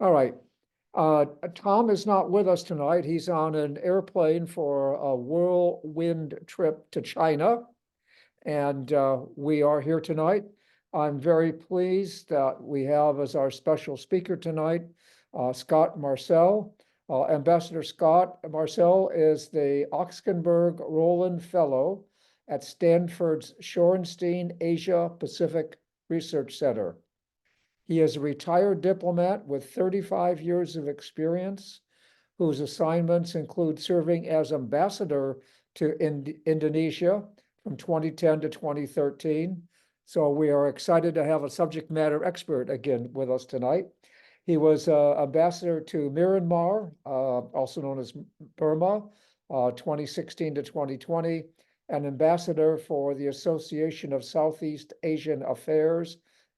All right. Tom is not with us tonight. He's on an airplane for a whirlwind trip to China, and we are here tonight. I'm very pleased that we have as our special speaker tonight Scott Marcel. Ambassador Scott Marcel is the Oxenberg Roland Fellow at Stanford's Shorenstein Asia Pacific Research Center. He is a retired diplomat with 35 years of experience, whose assignments include serving as ambassador to Indonesia from 2010 to 2013. So we are excited to have a subject matter expert again with us tonight. He was ambassador to Myanmar, also known as Burma, 2016 to 2020, and ambassador for the Association of Southeast Asian Affairs,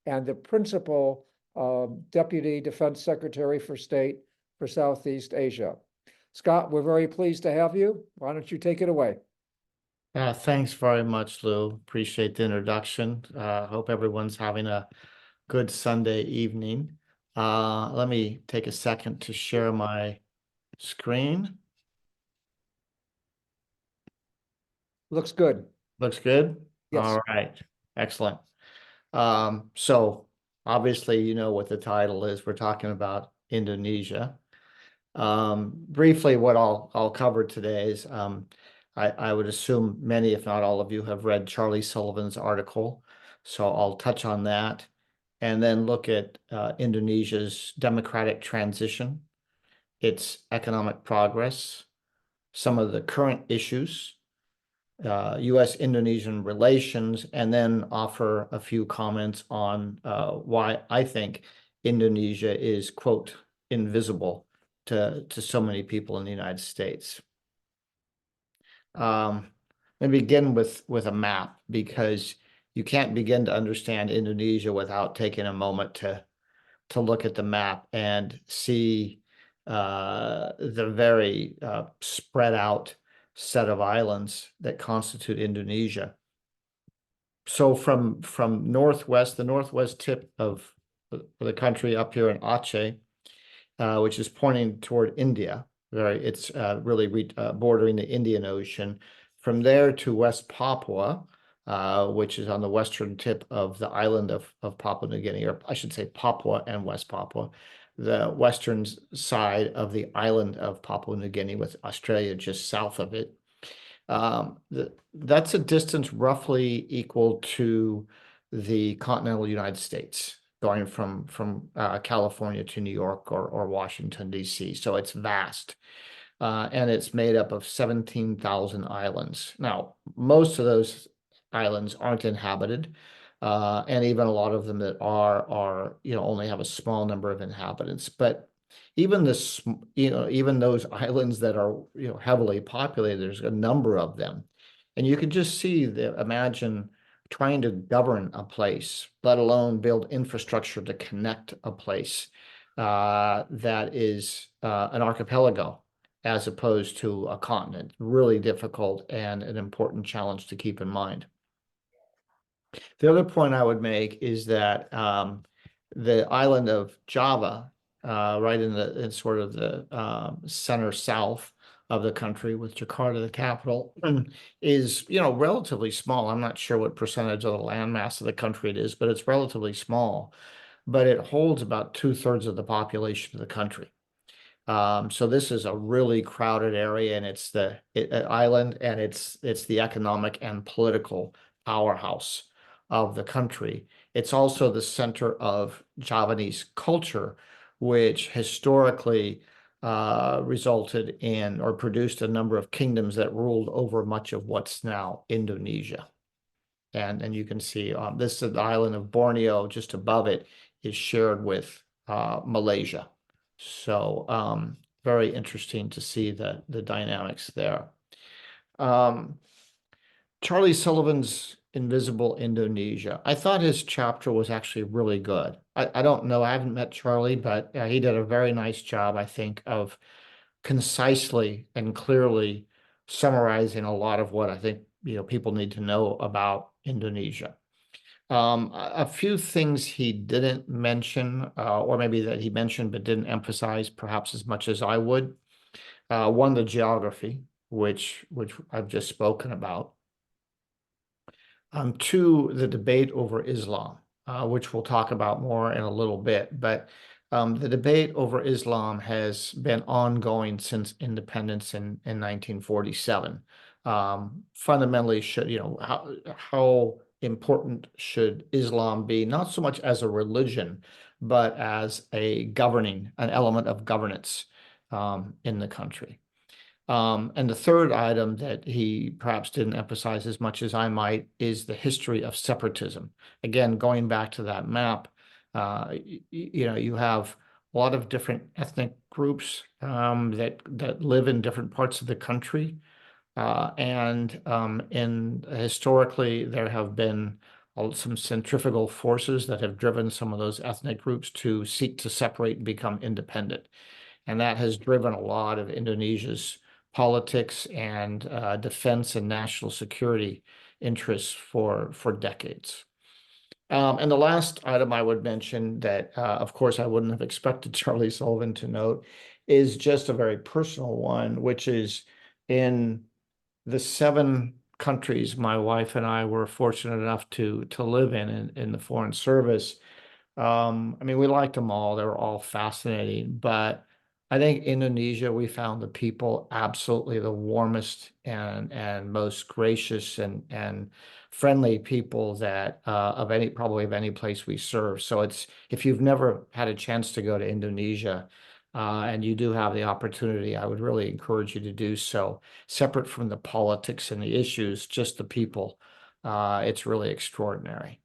and the principal Deputy Defense Secretary for State for Southeast Asia. Scott, we're very pleased to have you. Why don't you take it away? Thanks very much, Lou. Appreciate the introduction. Hope everyone's having a good Sunday evening. Let me take a second to share my screen. Looks good. Looks good? Yes. All right. Excellent. So obviously, you know what the title is. We're talking about Indonesia. Briefly, what I'll cover today is I would assume many, if not all of you, have read Charlie Sullivan's article. So I'll touch on that and then look at Indonesia's democratic transition, its economic progress, some of the current issues, U.S.-Indonesian relations, and then offer a few comments on why I think Indonesia is, quote, invisible to so many people in the United States. Let me begin with a map, because you can't begin to understand Indonesia without taking a moment to look at the map and see the very spread out set of islands that constitute Indonesia. So from the northwest tip of the country up here in Aceh, which is pointing toward India, it's really bordering the Indian Ocean. From there to West Papua, which is on the western tip of the island of Papua New Guinea, or I should say Papua and West Papua, the western side of the island of Papua New Guinea, with Australia just south of it. That's a distance roughly equal to the continental United States, going from California to New York or Washington, D.C. So it's vast. And it's made up of 17,000 islands. Now, most of those islands aren't inhabited, and even a lot of them that are only have a small number of inhabitants. But even those islands that are heavily populated, there's a number of them, and you can just imagine trying to govern a place, let alone build infrastructure to connect a place that is an archipelago as opposed to a continent. Really difficult and an important challenge to keep in mind. The other point I would make is that the island of Java, right in sort of the center south of the country, with Jakarta the capital, is relatively small. I'm not sure what percentage of the landmass of the country it is, but it's relatively small. But it holds about 2/3 of the population of the country. So this is a really crowded area, and it's the island, and it's the economic and political powerhouse of the country. It's also the center of Javanese culture, which historically resulted in or produced a number of kingdoms that ruled over much of what's now Indonesia. And you can see this is the island of Borneo. Just above it is shared with Malaysia. So very interesting to see the dynamics there. Charlie Sullivan's Invisible Indonesia. I thought his chapter was actually really good. I don't know, I haven't met Charlie, but he did a very nice job, I think, of concisely and clearly summarizing a lot of what I think people need to know about Indonesia. A few things he didn't mention, or maybe that he mentioned but didn't emphasize perhaps as much as I would. One, the geography, which I've just spoken about. Two, the debate over Islam, which we'll talk about more in a little bit. But the debate over Islam has been ongoing since independence in 1947. Fundamentally, how important should Islam be, not so much as a religion, but as an element of governance in the country. And the third item that he perhaps didn't emphasize as much as I might is the history of separatism. Again, going back to that map, you have a lot of different ethnic groups that live in different parts of the country. And historically, there have been some centrifugal forces that have driven some of those ethnic groups to seek to separate and become independent. And that has driven a lot of Indonesia's politics and defense and national security interests for decades. And the last item I would mention that, of course, I wouldn't have expected Charlie Sullivan to note is just a very personal one, which is in the 7 countries my wife and I were fortunate enough to live in the Foreign Service. I mean, we liked them all. They were all fascinating, but I think Indonesia, we found the people absolutely the warmest and most gracious and friendly people that probably of any place we serve. So it's, if you've never had a chance to go to Indonesia, and you do have the opportunity, I would really encourage you to do so. Separate from the politics and the issues, just the people. It's really extraordinary.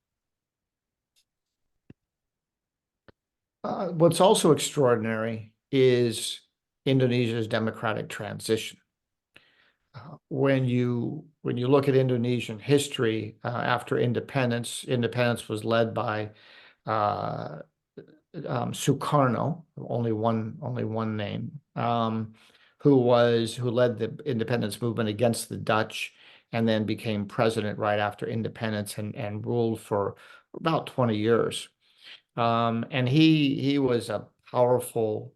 What's also extraordinary is Indonesia's democratic transition. When you look at Indonesian history after independence, independence was led by Sukarno, only one name, who led the independence movement against the Dutch, and then became president right after independence and ruled for about 20 years. And he was a powerful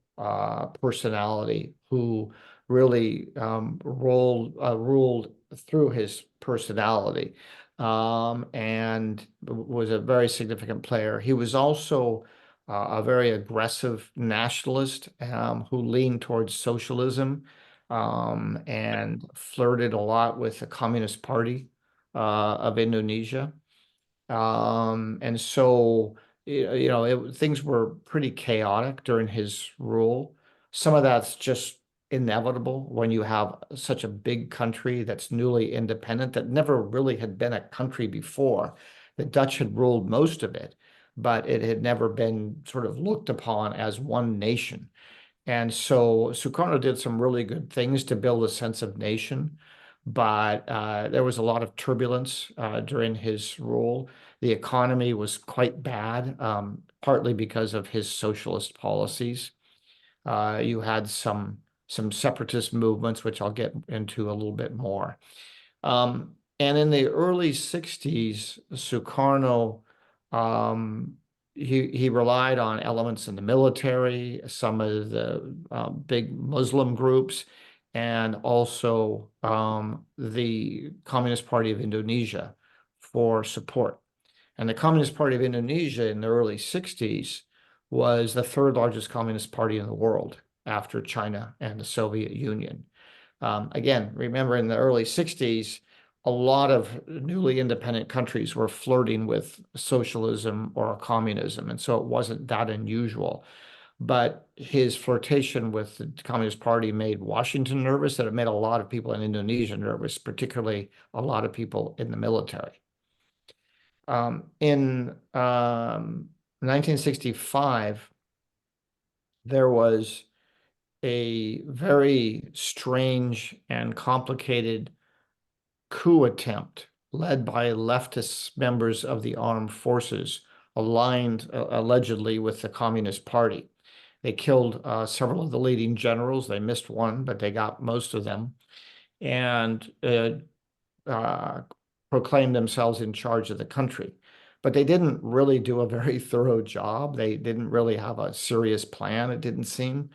personality who really ruled through his personality, and was a very significant player. He was also a very aggressive nationalist who leaned towards socialism, and flirted a lot with the Communist Party of Indonesia. And so, things were pretty chaotic during his rule. Some of that's just inevitable when you have such a big country that's newly independent, that never really had been a country before. The Dutch had ruled most of it, but it had never been sort of looked upon as one nation. And so Sukarno did some really good things to build a sense of nation, but there was a lot of turbulence during his rule. The economy was quite bad, partly because of his socialist policies. You had some separatist movements, which I'll get into a little bit more. And in the early 60s, Sukarno, he relied on elements in the military, some of the big Muslim groups, and also the Communist Party of Indonesia for support. And the Communist Party of Indonesia in the early 60s was the third largest communist party in the world after China and the Soviet Union. Again, remember in the early 60s, a lot of newly independent countries were flirting with socialism or communism, and so it wasn't that unusual. But his flirtation with the Communist Party made Washington nervous, and it made a lot of people in Indonesia nervous, particularly a lot of people in the military. In 1965, there was a very strange and complicated coup attempt led by leftist members of the armed forces aligned allegedly with the Communist Party. They killed several of the leading generals. They missed one, but they got most of them, and proclaimed themselves in charge of the country. but they didn't really do a very thorough job. They didn't really have a serious plan, it didn't seem.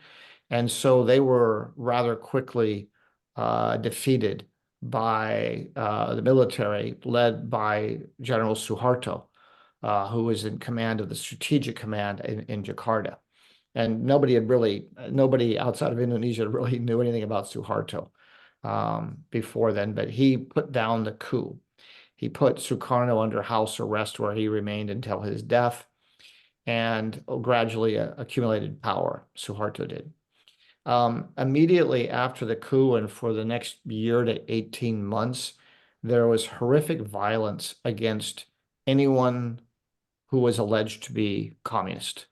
And so they were rather quickly defeated by the military led by General Suharto, who was in command of the Strategic Command in Jakarta. And nobody outside of Indonesia really knew anything about Suharto before then, but he put down the coup. He put Sukarno under house arrest where he remained until his death and gradually accumulated power. Suharto did. Immediately after the coup and for the next year to 18 months, there was horrific violence against anyone who was alleged to be communist.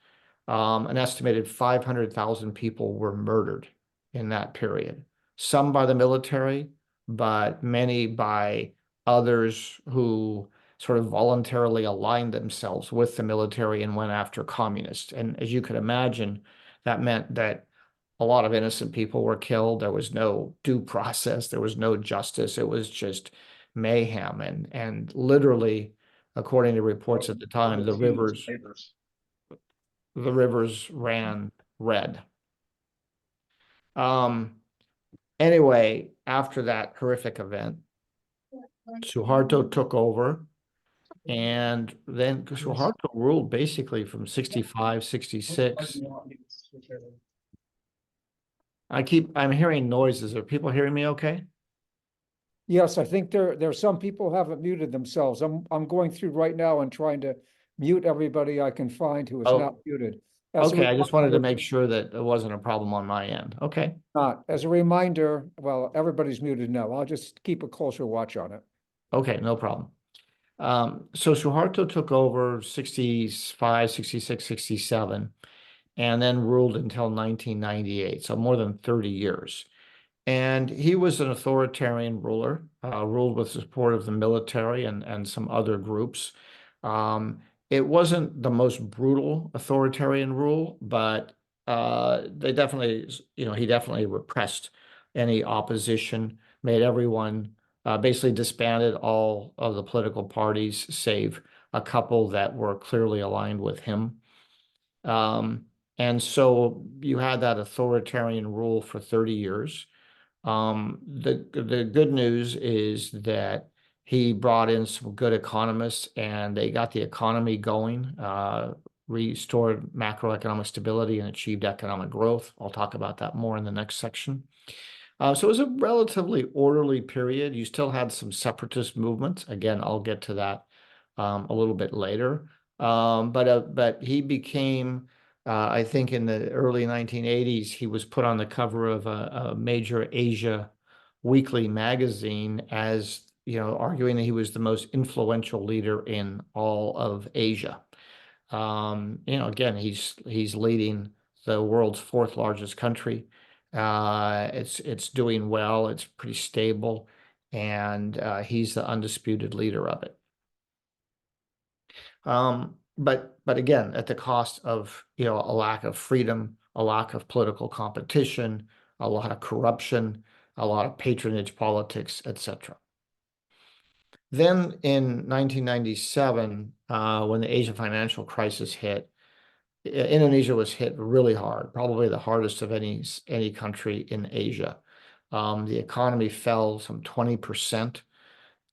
An estimated 500,000 people were murdered in that period, some by the military, but many by others who sort of voluntarily aligned themselves with the military and went after communists. And as you could imagine, that meant that a lot of innocent people were killed. There was no due process. There was no justice. It was just mayhem. And literally, according to reports at the time, the rivers ran red. Um, anyway, after that horrific event, Suharto took over, and then Suharto ruled basically from 65, 66. I'm hearing noises. Are people hearing me okay? Yes, I think there are some people haven't muted themselves. I'm going through right now and trying to mute everybody I can find who is not Oh, muted. As a okay. I just wanted to reminder, make sure that it wasn't a problem on my end. Okay. not, as a reminder, well, everybody's muted now. I'll just keep a closer watch on it. Okay, no problem. So Suharto took over 65, 66, 67, and then ruled until 1998, so more than 30 years. And he was an authoritarian ruler, ruled with the support of the military and some other groups. Um, it wasn't the most brutal authoritarian rule, but they definitely, he definitely repressed any opposition, made everyone basically disbanded all of the political parties, save a couple that were clearly aligned with him. Um, and so you had that authoritarian rule for 30 years. The good news is that he brought in some good economists and they got the economy going, restored macroeconomic stability and achieved economic growth. I'll talk about that more in the next section. So it was a relatively orderly period. You still had some separatist movements. Again, I'll get to that a little bit later. But he became, I think, in the early 1980s, he was put on the cover of a major Asia weekly magazine as, arguing that he was the most influential leader in all of Asia. Again, he's leading the world's fourth largest country. It's doing well. It's pretty stable, and he's the undisputed leader of it. But again, at the cost of a lack of freedom, a lack of political competition, a lot of corruption, a lot of patronage politics, etc. Then in 1997, when the Asia financial crisis hit, Indonesia was hit really hard, probably the hardest of any country in Asia. The economy fell some 20%,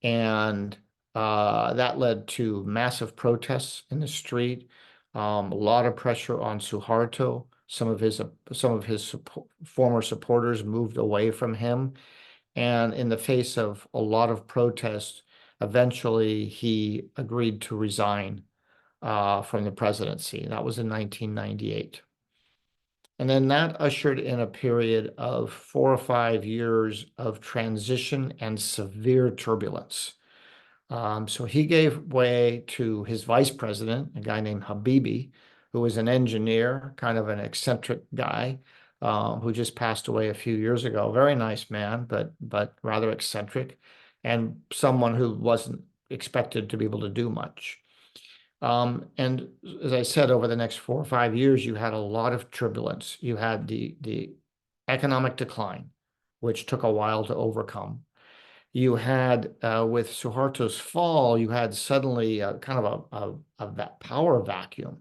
and that led to massive protests in the street, a lot of pressure on Suharto. Some of his former supporters moved away from him, and in the face of a lot of protests, eventually he agreed to resign from the presidency. That was in 1998. And then that ushered in a period of 4 or 5 years of transition and severe turbulence. So he gave way to his vice president, a guy named Habibie, who was an engineer, kind of an eccentric guy, who just passed away a few years ago. Very nice man, but rather eccentric, and someone who wasn't expected to be able to do much. And as I said, over the next 4 or 5 years, you had a lot of turbulence. You had the economic decline, which took a while to overcome. You had with Suharto's fall, you had suddenly kind of a power vacuum.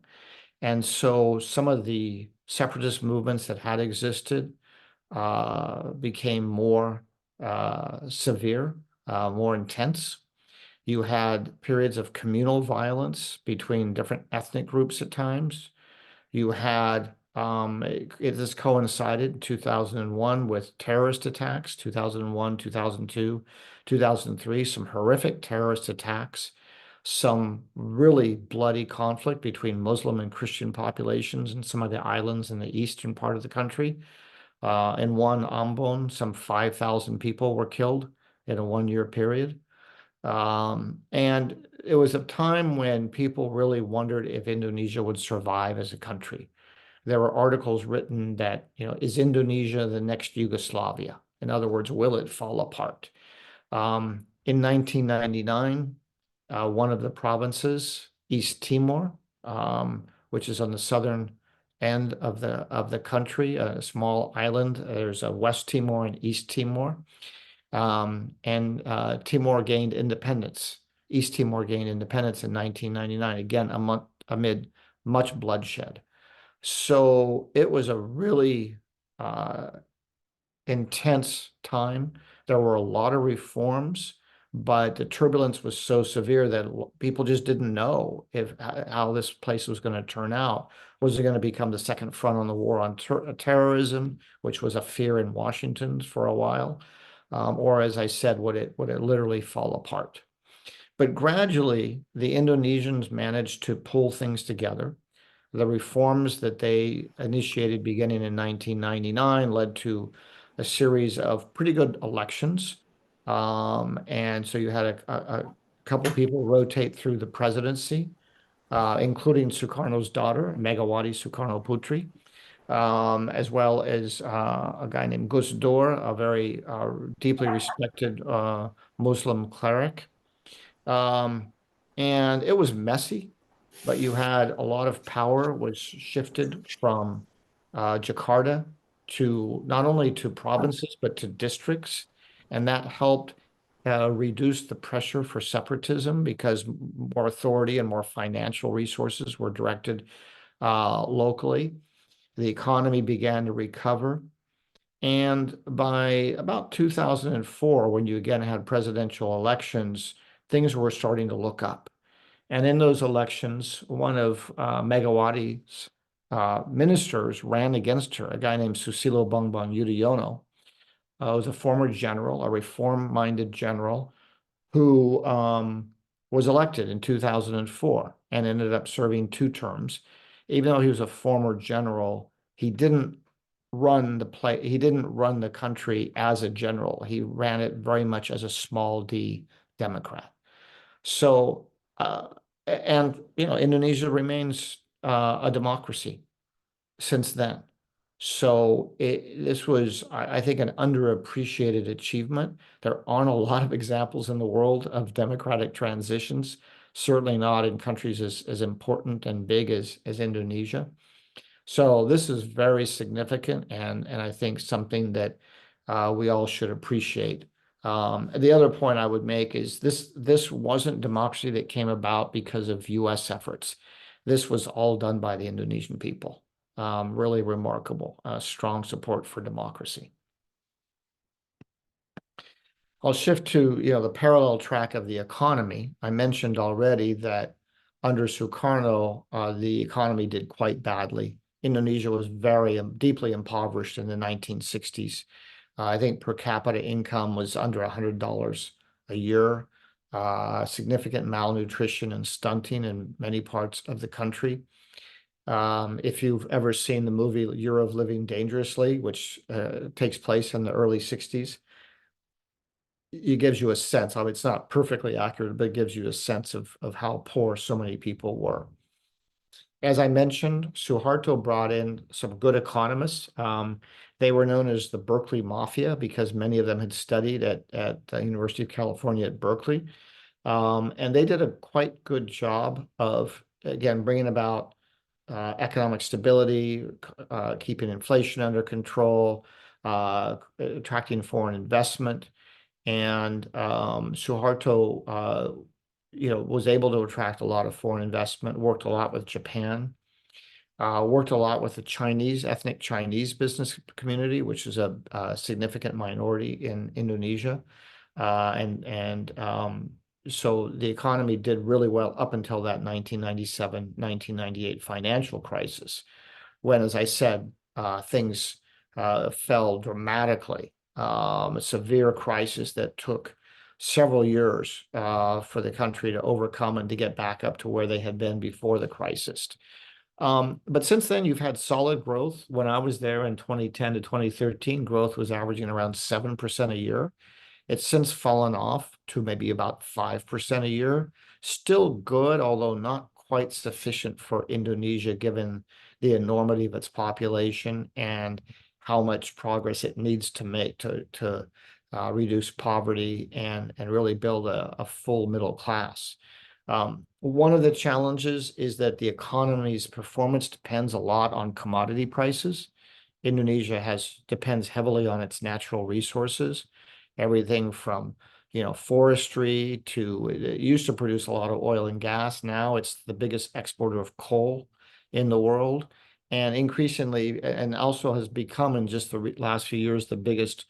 And so some of the separatist movements that had existed became more severe, more intense. You had periods of communal violence between different ethnic groups at times. You had this coincided in 2001 with terrorist attacks, 2001, 2002, 2003, some horrific terrorist attacks, some really bloody conflict between Muslim and Christian populations in some of the islands in the eastern part of the country. In one Ambon, some 5,000 people were killed in a 1 year period. And it was a time when people really wondered if Indonesia would survive as a country. There were articles written that, is Indonesia the next Yugoslavia? In other words, will it fall apart? In 1999, one of the provinces, East Timor, which is on the southern end of the country, a small island. There's a West Timor and East Timor. And Timor gained independence. East Timor gained independence in 1999, again, amid much bloodshed. So it was a really intense time. There were a lot of reforms, but the turbulence was so severe that people just didn't know how this place was going to turn out. Was it going to become the second front on the war on terrorism, which was a fear in Washington for a while? Or as I said, would it literally fall apart? But gradually, the Indonesians managed to pull things together. The reforms that they initiated beginning in 1999 led to a series of pretty good elections. And so you had a couple people rotate through the presidency, including Sukarno's daughter, Megawati Sukarno Putri, as well as a guy named Gus Dur, a very deeply respected Muslim cleric. Um, and it was messy, but you had a lot of power was shifted from Jakarta to not only to provinces, but to districts. And that helped reduce the pressure for separatism because more authority and more financial resources were directed locally. The economy began to recover. And by about 2004, when you again had presidential elections, things were starting to look up. And in those elections, one of Megawati's ministers ran against her, a guy named Susilo Bambang Yudhoyono, was a former general, a reform-minded general who was elected in 2004 and ended up serving 2 terms. Even though he was a former general, he didn't he didn't run the country as a general. He ran it very much as a small d Democrat. So, and Indonesia remains a democracy since then. So this was, I think, an underappreciated achievement. There aren't a lot of examples in the world of democratic transitions, certainly not in countries as important and big as Indonesia. So this is very significant and I think something that we all should appreciate. The other point I would make is this wasn't democracy that came about because of US efforts. This was all done by the Indonesian people. Really remarkable, strong support for democracy. I'll shift to the parallel track of the economy. I mentioned already that under Sukarno, the economy did quite badly. Indonesia was very deeply impoverished in the 1960s. I think per capita income was under $100 a year. Significant malnutrition and stunting in many parts of the country. If you've ever seen the movie Year of Living Dangerously, which takes place in the early 60s, it gives you a sense of, it's not perfectly accurate, but it gives you a sense of how poor so many people were. As I mentioned, Suharto brought in some good economists. They were known as the Berkeley Mafia because many of them had studied at the University of California at Berkeley. And they did a quite good job of, again, bringing about economic stability, keeping inflation under control, attracting foreign investment. And Suharto, was able to attract a lot of foreign investment, worked a lot with Japan, worked a lot with the ethnic Chinese business community, which is a significant minority in Indonesia. So the economy did really well up until that 1997, 1998 financial crisis, when, as I said, things fell dramatically. A severe crisis that took several years for the country to overcome and to get back up to where they had been before the crisis. But since then, you've had solid growth. When I was there in 2010 to 2013, growth was averaging around 7% a year. It's since fallen off to maybe about 5% a year. Still good, although not quite sufficient for Indonesia, given the enormity of its population and how much progress it needs to make to reduce poverty and really build a full middle class. One of the challenges is that the economy's performance depends a lot on commodity prices. Indonesia depends heavily on its natural resources, everything from forestry to, it used to produce a lot of oil and gas. Now it's the biggest exporter of coal in the world, and increasingly, and also has become in just the last few years, the biggest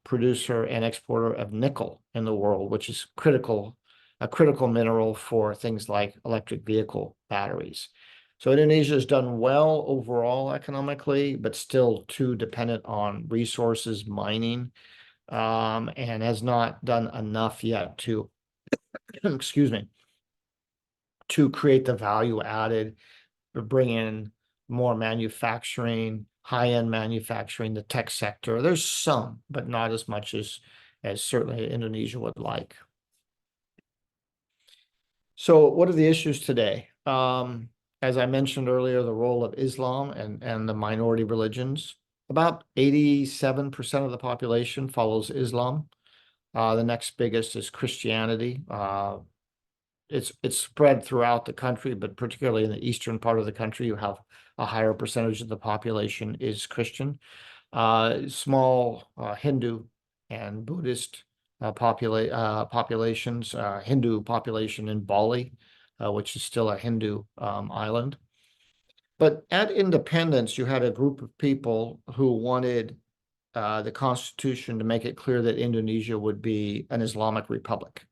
producer and exporter of nickel in the world, which is a critical mineral for things like electric vehicle batteries. So Indonesia has done well overall economically, but still too dependent on resources, mining, and has not done enough yet to, excuse me, to create the value added, to bring in more manufacturing, high-end manufacturing, the tech sector. There's some, but not as much as certainly Indonesia would like. So what are the issues today? As I mentioned earlier, the role of Islam and the minority religions. About 87% of the population follows Islam. The next biggest is Christianity. It's spread throughout the country, but particularly in the eastern part of the country, you have a higher percentage of the population is Christian. Small Hindu and Buddhist populations, Hindu population in Bali, which is still a Hindu island. But at independence, you had a group of people who wanted the Constitution to make it clear that Indonesia would be an Islamic republic.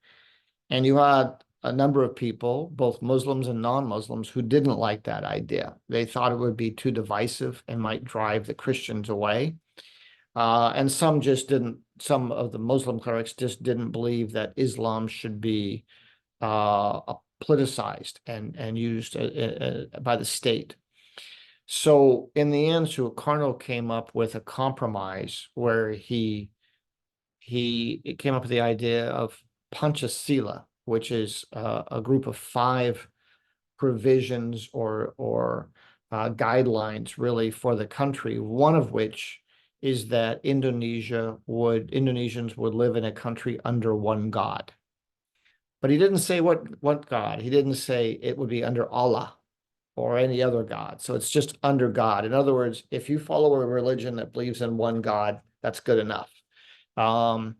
And you had a number of people, both Muslims and non-Muslims, who didn't like that idea. They thought it would be too divisive and might drive the Christians away. And some of the Muslim clerics just didn't believe that Islam should be politicized and used by the state. So in the end, Sukarno came up with a compromise where he came up with the idea of Panchasila, which is a group of 5 provisions or guidelines really for the country. One of which is that Indonesians would live in a country under one God. But he didn't say what God. He didn't say it would be under Allah or any other God. So it's just under God. In other words, if you follow a religion that believes in one God, that's good enough. And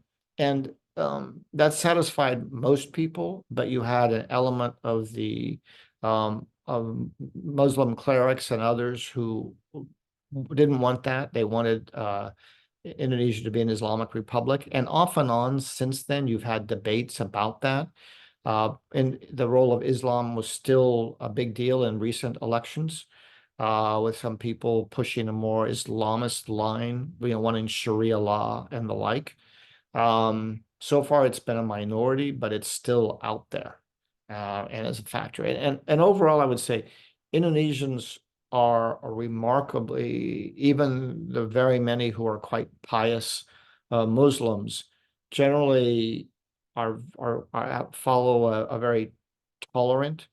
that satisfied most people, but you had an element of the of Muslim clerics and others who didn't want that. They wanted Indonesia to be an Islamic republic. And off and on since then, you've had debates about that. And the role of Islam was still a big deal in recent elections, with some people pushing a more Islamist line, wanting Sharia law and the like. So far, it's been a minority, but it's still out there, and as a factor. And overall, I would say Indonesians are remarkably, even the very many who are quite pious Muslims, generally follow a very tolerant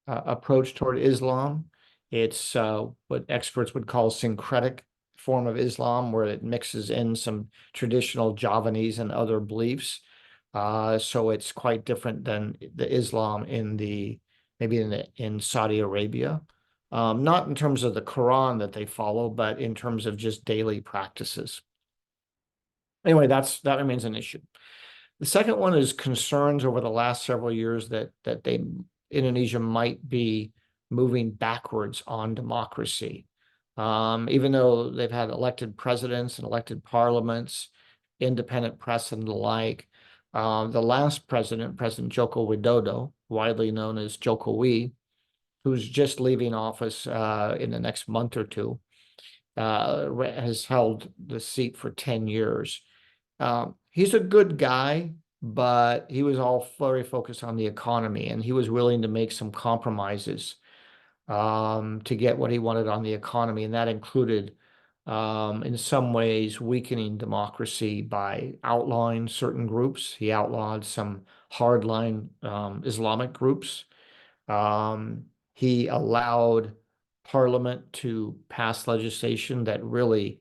approach toward Islam. It's what experts would call syncretic form of Islam, where it mixes in some traditional Javanese and other beliefs. So it's quite different than the Islam in Saudi Arabia. Not in terms of the Quran that they follow, but in terms of just daily practices. Anyway, that remains an issue. The second one is concerns over the last several years that Indonesia might be moving backwards on democracy. Even though they've had elected presidents and elected parliaments, independent press and the like, the last president, President Joko Widodo, widely known as Jokowi, who's just leaving office in the next month or two, has held the seat for 10 years. He's a good guy, but he was all very focused on the economy, and he was willing to make some compromises to get what he wanted on the economy, and that included, in some ways, weakening democracy by outlawing certain groups. He outlawed some hardline Islamic groups. He allowed Parliament to pass legislation that really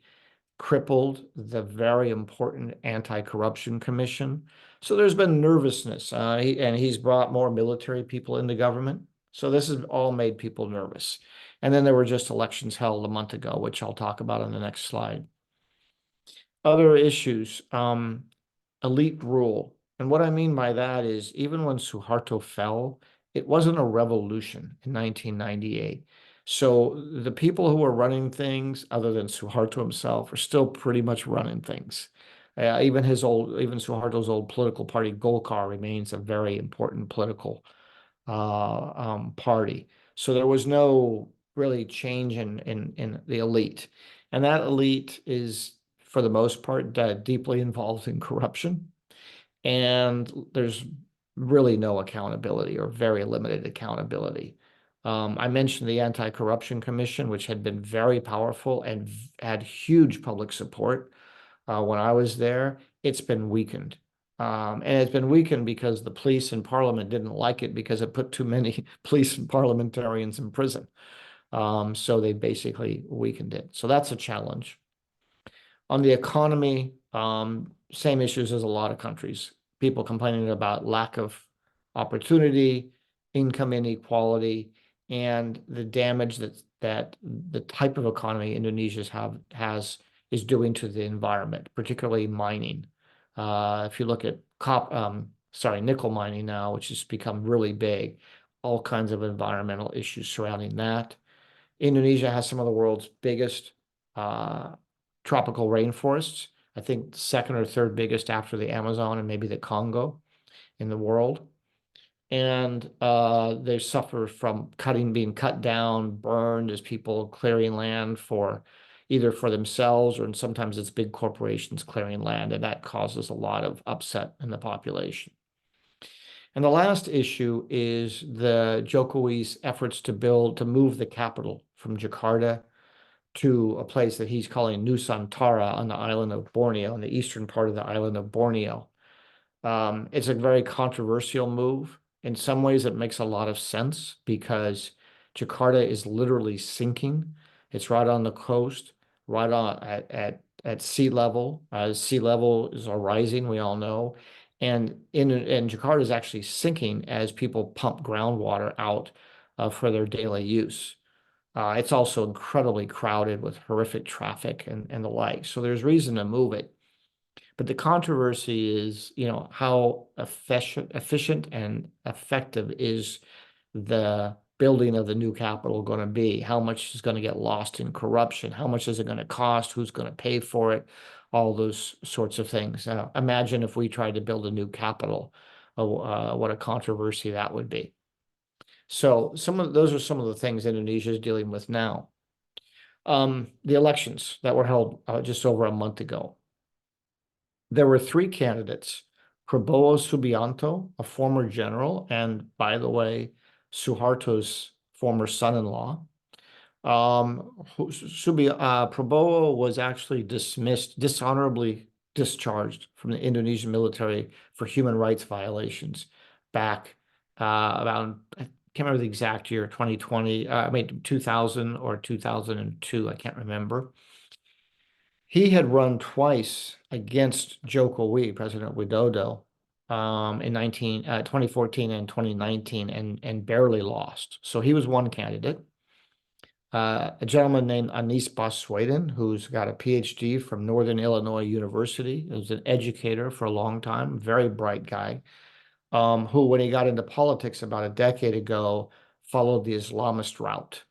crippled the very important anti-corruption commission. So there's been nervousness, and he's brought more military people into government. So this has all made people nervous. And then there were just elections held a month ago, which I'll talk about on the next slide. Other issues, elite rule. And what I mean by that is even when Suharto fell, it wasn't a revolution in 1998. So the people who are running things, other than Suharto himself, are still pretty much running things. Even Suharto's old political party, Golkar, remains a very important political party. So there was no really change in the elite. And that elite is, for the most part, deeply involved in corruption. And there's really no accountability or very limited accountability. I mentioned the Anti-Corruption Commission, which had been very powerful and had huge public support when I was there. It's been weakened. And it's been weakened because the police and parliament didn't like it because it put too many police and parliamentarians in prison. So they basically weakened it. So that's a challenge. On the economy, same issues as a lot of countries. People complaining about lack of opportunity, income inequality, and the damage that the type of economy Indonesia has is doing to the environment, particularly mining. If you look at nickel mining now, which has become really big, all kinds of environmental issues surrounding that. Indonesia has some of the world's biggest tropical rainforests. I think second or third biggest after the Amazon and maybe the Congo in the world. And they suffer from being cut down, burned as people clearing land for either for themselves or sometimes it's big corporations clearing land, and that causes a lot of upset in the population. And the last issue is the Jokowi's efforts to move the capital from Jakarta to a place that he's calling Nusantara on the island of Borneo, in the eastern part of the island of Borneo. It's a very controversial move. In some ways, it makes a lot of sense because Jakarta is literally sinking. It's right on the coast, right on at sea level. Sea level is rising, we all know. And Jakarta is actually sinking as people pump groundwater out for their daily use. It's also incredibly crowded with horrific traffic and the like. So there's reason to move it. But the controversy is, how efficient and effective is the building of the new capital going to be? How much is going to get lost in corruption? How much is it going to cost? Who's going to pay for it? All those sorts of things. Imagine if we tried to build a new capital, what a controversy that would be. So those are some of the things Indonesia is dealing with now. The elections that were held just over a month ago. There were three candidates: Prabowo Subianto, a former general, and by the way, Suharto's former son-in-law. Prabowo was actually dishonorably discharged from the Indonesian military for human rights violations back around, I can't remember the exact year, 2020, 2000 or 2002, I can't remember. He had run twice against Jokowi, President Widodo, in 2014 and 2019 and barely lost. So he was one candidate. a gentleman named Anis Basweden, who's got a PhD from Northern Illinois University, was an educator for a long time, very bright guy, who, when he got into politics about a decade ago, followed the Islamist route.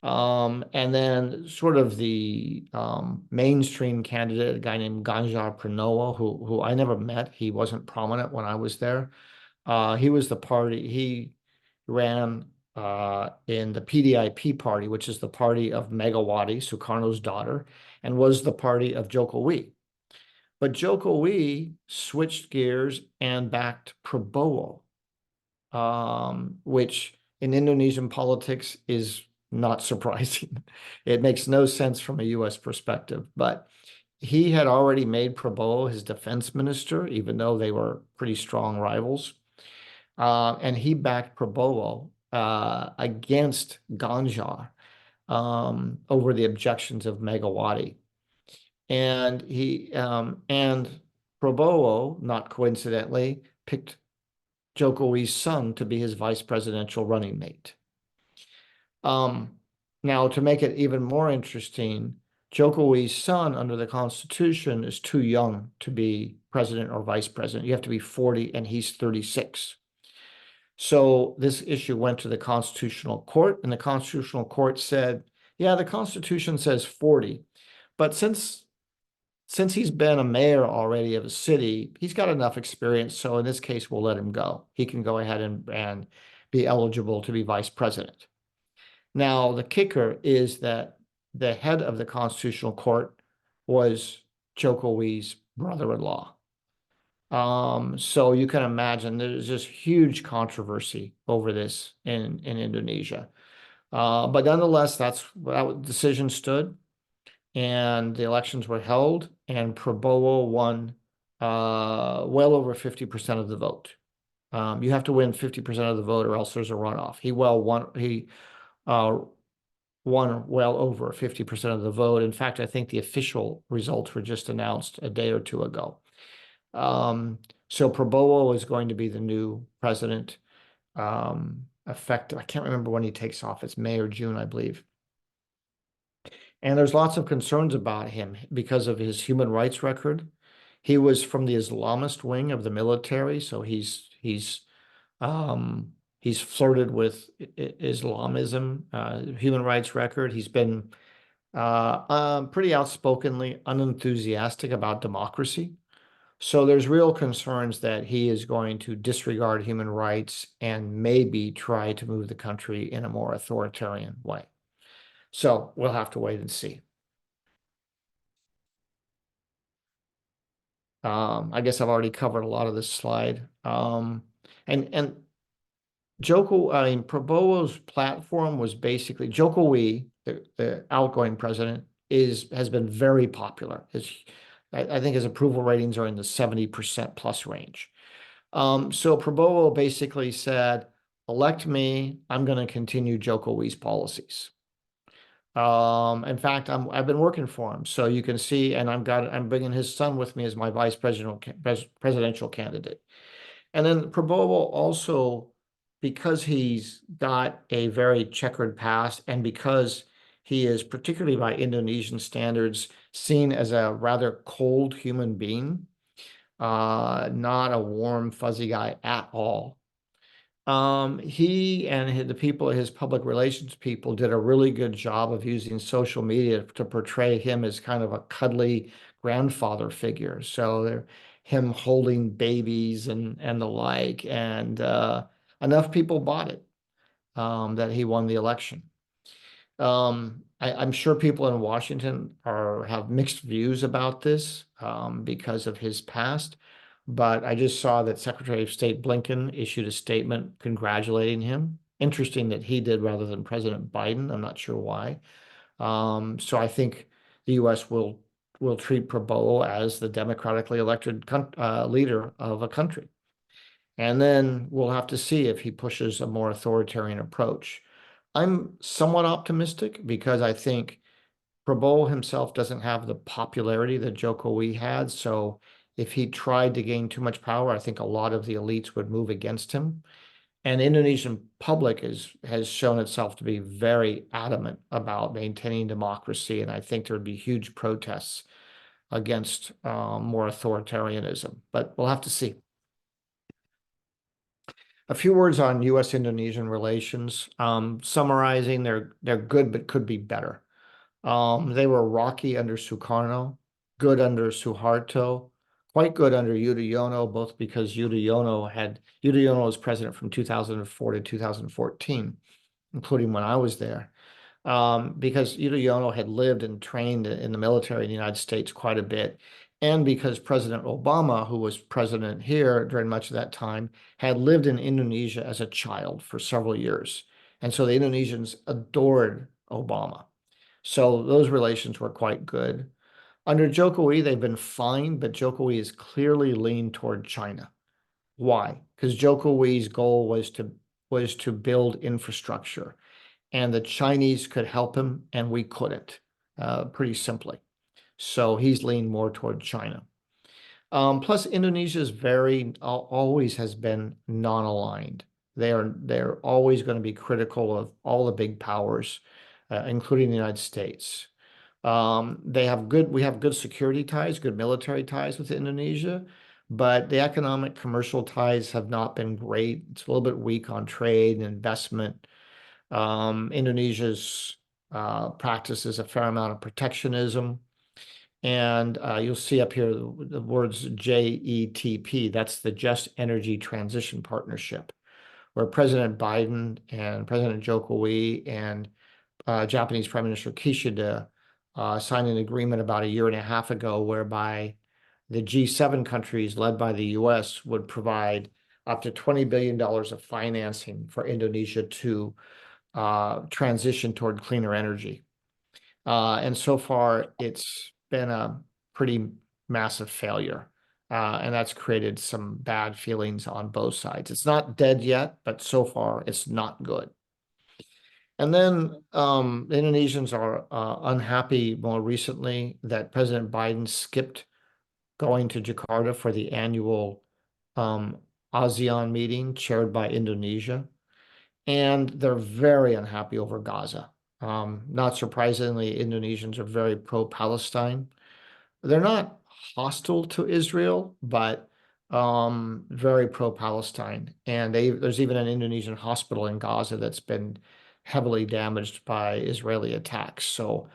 And then sort of the mainstream candidate, a guy named Ganjar Pranowo, who I never met. He wasn't prominent when I was there. He ran in the PDIP party, which is the party of Megawati, Sukarno's daughter, and was the party of Jokowi. But Jokowi switched gears and backed Prabowo, which in Indonesian politics is not surprising. It makes no sense from a US perspective, but he had already made Prabowo his defense minister, even though they were pretty strong rivals. And he backed Prabowo against Ganjar over the objections of Megawati. And Prabowo, not coincidentally, picked Jokowi's son to be his vice presidential running mate. Now, to make it even more interesting, Jokowi's son under the Constitution is too young to be president or vice president. You have to be 40 and he's 36. So this issue went to the Constitutional Court, and the Constitutional Court said, yeah, the Constitution says 40, but since he's been a mayor already of a city, he's got enough experience. So in this case, we'll let him go. He can go ahead and be eligible to be vice president. Now, the kicker is that the head of the Constitutional Court was Jokowi's brother-in-law. So you can imagine there's just huge controversy over this in Indonesia. But nonetheless, that's that decision stood, and the elections were held, and Prabowo won well over 50% of the vote. You have to win 50% of the vote, or else there's a runoff. He won well over 50% of the vote. In fact, I think the official results were just announced a day or two ago. So Prabowo is going to be the new president, effective. I can't remember when he takes off. It's May or June, I believe. And there's lots of concerns about him because of his human rights record. He was from the Islamist wing of the military, so he's flirted with Islamism, human rights record. He's been pretty outspokenly unenthusiastic about democracy. So there's real concerns that he is going to disregard human rights and maybe try to move the country in a more authoritarian way. So we'll have to wait and see. I guess I've already covered a lot of this slide. And Prabowo's platform was basically Jokowi, the outgoing president, has been very popular. I think his approval ratings are in the 70% plus range. So Prabowo basically said, elect me, I'm going to continue Jokowi's policies. In fact, I've been working for him, so you can see, and I'm bringing his son with me as my vice presidential candidate. And then Prabowo also, because he's got a very checkered past, and because he is, particularly by Indonesian standards, seen as a rather cold human being, not a warm, fuzzy guy at all. He and his public relations people did a really good job of using social media to portray him as kind of a cuddly grandfather figure. So they're him holding babies and the like, and enough people bought it that he won the election. I'm sure people in Washington have mixed views about this because of his past, but I just saw that Secretary of State Blinken issued a statement congratulating him. Interesting that he did rather than President Biden. I'm not sure why. So I think the U.S. will treat Prabowo as the democratically elected leader of a country. And then we'll have to see if he pushes a more authoritarian approach. I'm somewhat optimistic because I think Prabowo himself doesn't have the popularity that Jokowi had. So if he tried to gain too much power, I think a lot of the elites would move against him. And the Indonesian public has shown itself to be very adamant about maintaining democracy, and I think there would be huge protests against more authoritarianism. But we'll have to see. A few words on U.S.-Indonesian relations. Summarizing, they're good but could be better. They were rocky under Sukarno, good under Suharto, quite good under Yudhoyono, both because Yudhoyono was president from 2004 to 2014, including when I was there. Because Yudhoyono had lived and trained in the military in the United States quite a bit, and because President Obama, who was president here during much of that time, had lived in Indonesia as a child for several years. And so the Indonesians adored Obama. So those relations were quite good. Under Jokowi, they've been fine, but Jokowi is clearly leaned toward China. Why? Because Jokowi's goal was to build infrastructure, and the Chinese could help him, and we couldn't, pretty simply. So he's leaned more toward China. Plus, Indonesia is always has been non-aligned. They're always going to be critical of all the big powers, including the United States. We have good security ties, good military ties with Indonesia, but the economic commercial ties have not been great. It's a little bit weak on trade and investment. Indonesia's practices a fair amount of protectionism. And you'll see up here the words JETP. That's the Just Energy Transition Partnership, where President Biden and President Jokowi and Japanese Prime Minister Kishida signed an agreement about a year and a half ago, whereby the G7 countries, led by the US, would provide up to $20 billion of financing for Indonesia to transition toward cleaner energy. And so far, it's been a pretty massive failure. And that's created some bad feelings on both sides. It's not dead yet, but so far, it's not good. And then the Indonesians are unhappy more recently that President Biden skipped going to Jakarta for the annual ASEAN meeting chaired by Indonesia. And they're very unhappy over Gaza. Not surprisingly, Indonesians are very pro-Palestine. They're not hostile to Israel, but very pro-Palestine. And there's even an Indonesian hospital in Gaza that's been heavily damaged by Israeli attacks. So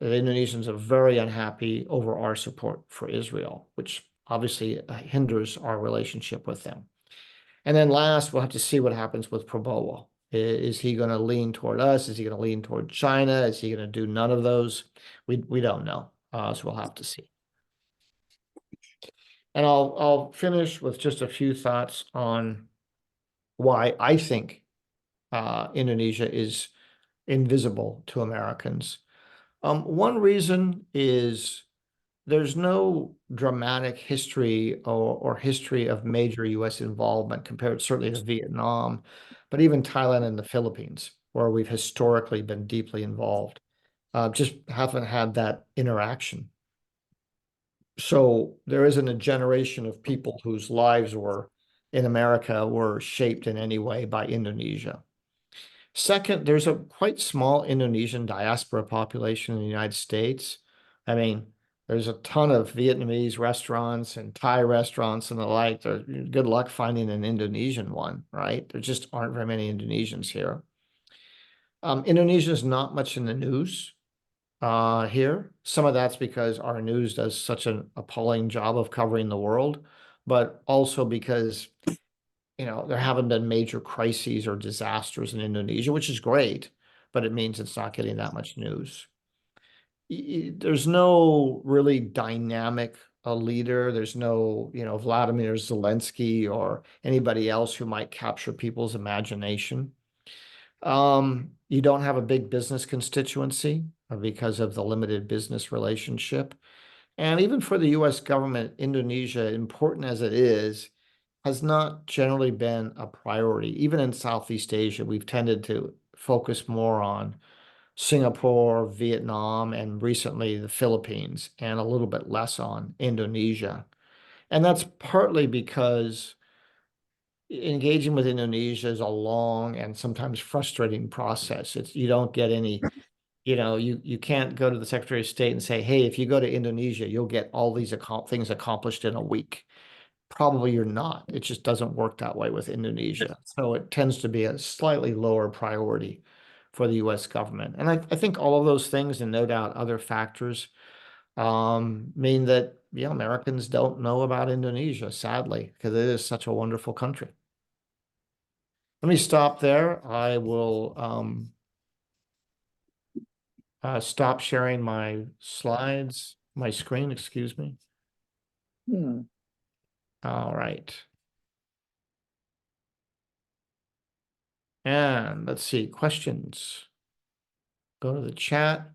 the Indonesians are very unhappy over our support for Israel, which obviously hinders our relationship with them. And then last, we'll have to see what happens with Prabowo. Is he going to lean toward us? Is he going to lean toward China? Is he going to do none of those? We don't know. So we'll have to see. And I'll finish with just a few thoughts on why I think Indonesia is invisible to Americans. One reason is there's no dramatic history or history of major U.S. involvement compared certainly to Vietnam, but even Thailand and the Philippines, where we've historically been deeply involved, just haven't had that interaction. So there isn't a generation of people whose lives in America were shaped in any way by Indonesia. Second, there's a quite small Indonesian diaspora population in the United States. I mean, there's a ton of Vietnamese restaurants and Thai restaurants and the like. Good luck finding an Indonesian one, right? There just aren't very many Indonesians here. Indonesia is not much in the news here. Some of that's because our news does such an appalling job of covering the world, but also because there haven't been major crises or disasters in Indonesia, which is great, but it means it's not getting that much news. There's no really dynamic leader. There's no, Vladimir Zelensky or anybody else who might capture people's imagination. You don't have a big business constituency because of the limited business relationship. And even for the US government, Indonesia, important as it is, has not generally been a priority. Even in Southeast Asia, we've tended to focus more on Singapore, Vietnam, and recently the Philippines, and a little bit less on Indonesia. And that's partly because engaging with Indonesia is a long and sometimes frustrating process. You don't get any, you can't go to the Secretary of State and say, hey, if you go to Indonesia, you'll get all these things accomplished in a week. Probably you're not. It just doesn't work that way with Indonesia. So it tends to be a slightly lower priority for the US government. And I think all of those things, and no doubt other factors, mean that Americans don't know about Indonesia, sadly, because it is such a wonderful country. Let me stop there. I will stop sharing my slides, my screen, excuse me. Hmm. All right. And let's see, questions. Go to the chat.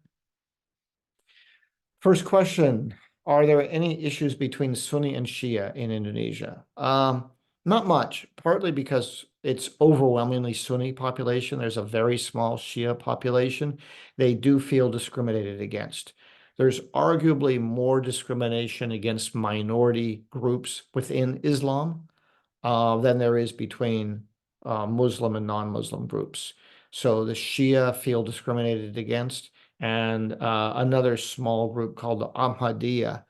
First question, are there any issues between Sunni and Shia in Indonesia? Not much, partly because it's overwhelmingly Sunni population. There's a very small Shia population. They do feel discriminated against. There's arguably more discrimination against minority groups within Islam than there is between Muslim and non-Muslim groups. So the Shia feel discriminated against, and another small group called the Ahmadiyya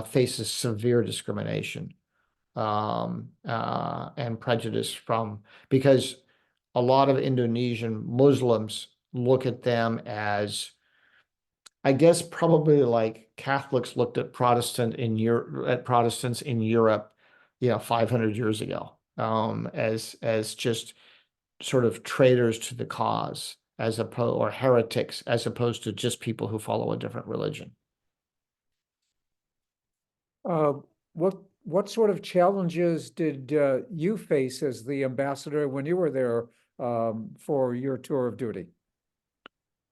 faces severe discrimination and prejudice because a lot of Indonesian Muslims look at them as, I guess, probably like Catholics looked at Protestants in Europe, 500 years ago, as just sort of traitors to the cause, or heretics, as opposed to just people who follow a different religion. Uh, what sort of challenges did you face as the ambassador when you were there for your tour of duty?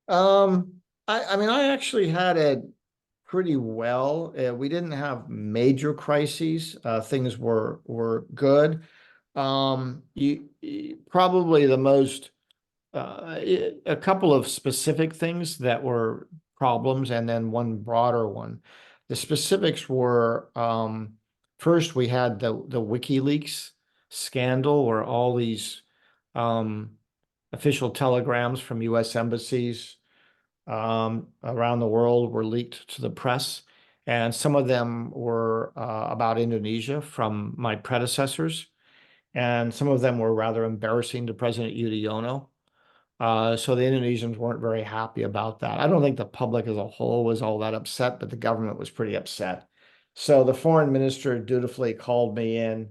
I mean, I actually had it pretty well. We didn't have major crises. Things were good. Probably the most a couple of specific things that were problems, and then one broader one. The specifics were first we had the WikiLeaks scandal, where all these um, official telegrams from U.S. embassies around the world were leaked to the press, and some of them were about Indonesia from my predecessors, and some of them were rather embarrassing to President Yudhoyono. So the Indonesians weren't very happy about that. I don't think the public as a whole was all that upset, but the government was pretty upset. So the foreign minister dutifully called me in,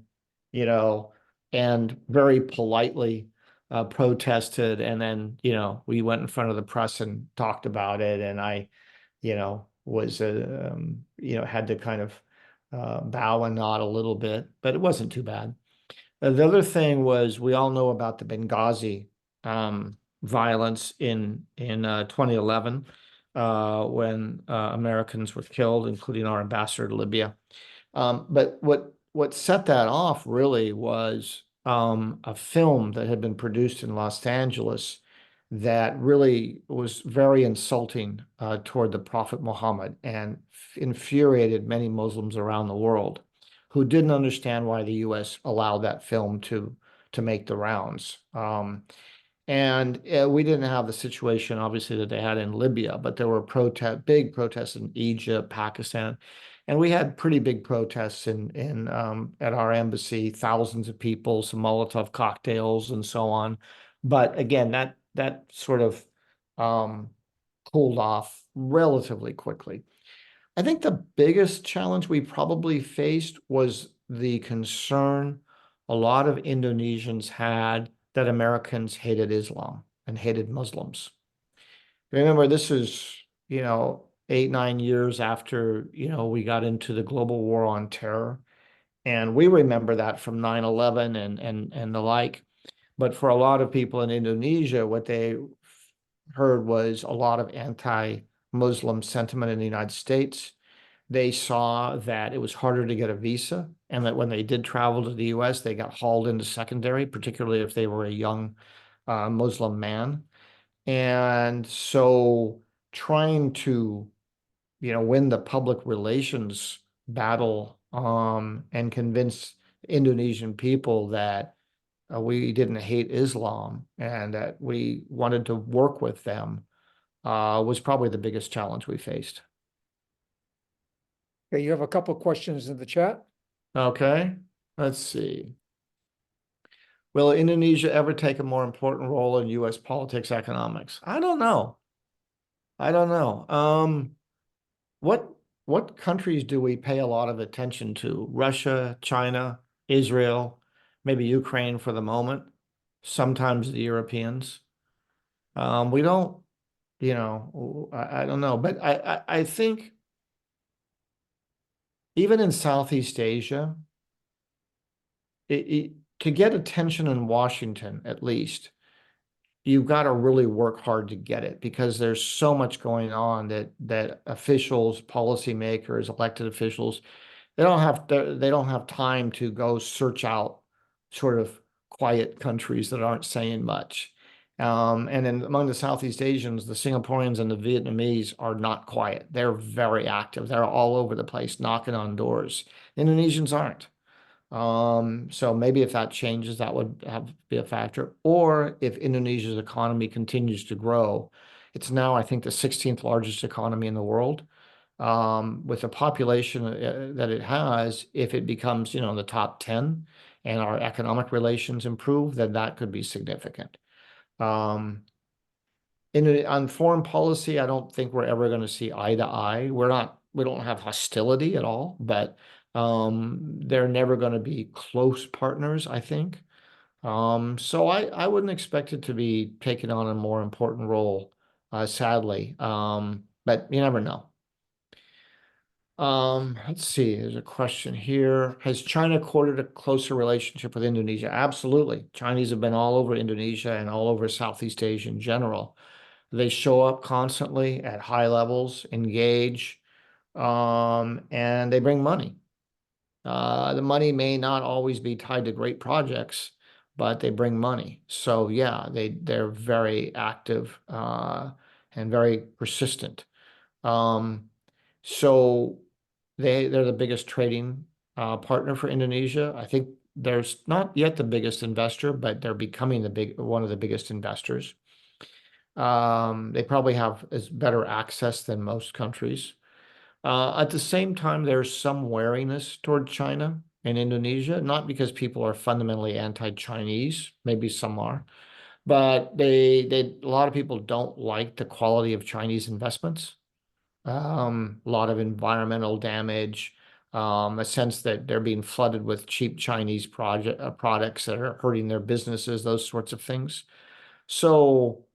and very politely protested. And then, we went in front of the press and talked about it. And I, was, had to kind of bow and nod a little bit, but it wasn't too bad. The other thing was, we all know about the Benghazi violence in 2011 when Americans were killed, including our ambassador to Libya. But what set that off really was a film that had been produced in Los Angeles that really was very insulting toward the Prophet Muhammad, and infuriated many Muslims around the world who didn't understand why the U.S. allowed that film to make the rounds. And we didn't have the situation, obviously, that they had in Libya, but there were big protests in Egypt, Pakistan, and we had pretty big protests in at our embassy, thousands of people, some Molotov cocktails, and so on. But again, that sort of cooled off relatively quickly. I think the biggest challenge we probably faced was the concern a lot of Indonesians had that Americans hated Islam and hated Muslims. Remember, this is, 8, 9 years after, we got into the global war on terror. And we remember that from 9/11 and the like. But for a lot of people in Indonesia, what they heard was a lot of anti-Muslim sentiment in the United States. They saw that it was harder to get a visa, and that when they did travel to the US, they got hauled into secondary, particularly if they were a young Muslim man. And so trying to, win the public relations battle and convince Indonesian people that we didn't hate Islam and that we wanted to work with them was probably the biggest challenge we faced. Okay, you have a couple questions in the chat. Okay, let's see. Will Indonesia ever take a more important role in U.S. politics, economics? I don't know. I don't know. What what countries do we pay a lot of attention to? Russia, China, Israel, maybe Ukraine for the moment, sometimes the Europeans. We don't, I don't know, but I think even in Southeast Asia, to get attention in Washington, at least, you've got to really work hard to get it because there's so much going on that officials, policymakers, elected officials, they don't have time to go search out sort of quiet countries that aren't saying much. And then among the Southeast Asians, the Singaporeans and the Vietnamese are not quiet. They're very active. They're all over the place, knocking on doors. Indonesians aren't. So maybe if that changes, that would have to be a factor. Or if Indonesia's economy continues to grow, it's now, I think, the 16th largest economy in the world. With the population that it has, if it becomes, in the top 10 and our economic relations improve, then that could be significant. Um, on foreign policy, I don't think we're ever going to see eye to eye. We don't have hostility at all, but they're never going to be close partners, I think. So I wouldn't expect it to be taking on a more important role, sadly. But you never know. Let's see, there's a question here. Has China courted a closer relationship with Indonesia? Absolutely. Chinese have been all over Indonesia and all over Southeast Asia in general. They show up constantly at high levels, engage, and they bring money. The money may not always be tied to great projects, but they bring money. So yeah, they're very active and very persistent. Um, so they're the biggest trading partner for Indonesia. I think there's not yet the biggest investor, but they're becoming one of the biggest investors. They probably have better access than most countries. At the same time, there's some wariness toward China and Indonesia, not because people are fundamentally anti-Chinese, maybe some are, but a lot of people don't like the quality of Chinese investments. A lot of environmental damage, a sense that they're being flooded with cheap Chinese products that are hurting their businesses, those sorts of things. So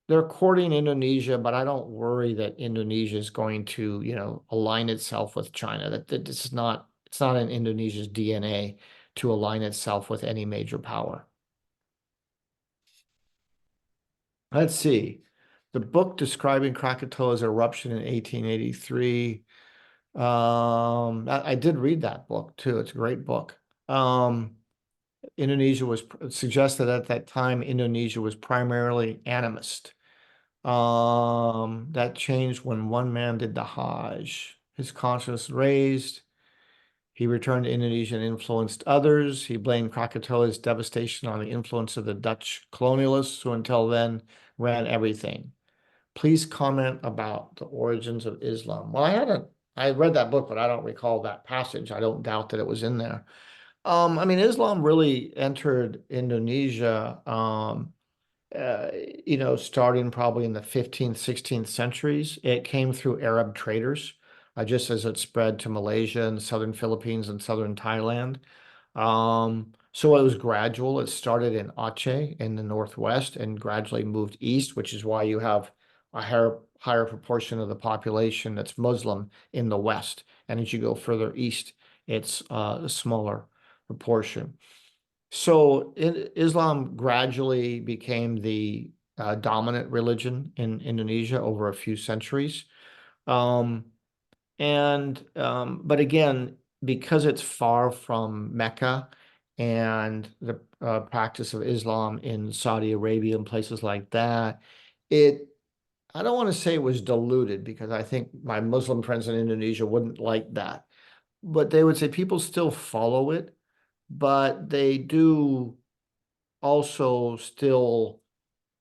they're courting Indonesia, but I don't worry that Indonesia is going to, align itself with China. That it's not in Indonesia's DNA to align itself with any major power. Let's see. The book describing Krakatoa's eruption in 1883. I did read that book too. It's a great book. Indonesia was suggested at that time, Indonesia was primarily animist. That changed when one man did the Hajj. His conscience raised. He returned to Indonesia and influenced others. He blamed Krakatoa's devastation on the influence of the Dutch colonialists who until then ran everything. Please comment about the origins of Islam. Well, I read that book, but I don't recall that passage. I don't doubt that it was in there. I mean, Islam really entered Indonesia, starting probably in the 15th, 16th centuries. It came through Arab traders, just as it spread to Malaysia and the southern Philippines and southern Thailand. So it was gradual. It started in Aceh in the northwest and gradually moved east, which is why you have a higher proportion of the population that's Muslim in the west. And as you go further east, it's a smaller proportion. So Islam gradually became the dominant religion in Indonesia over a few centuries. Um, but again, because it's far from Mecca and the practice of Islam in Saudi Arabia and places like that, I don't want to say it was diluted because I think my Muslim friends in Indonesia wouldn't like that, but they would say people still follow it, but they do also still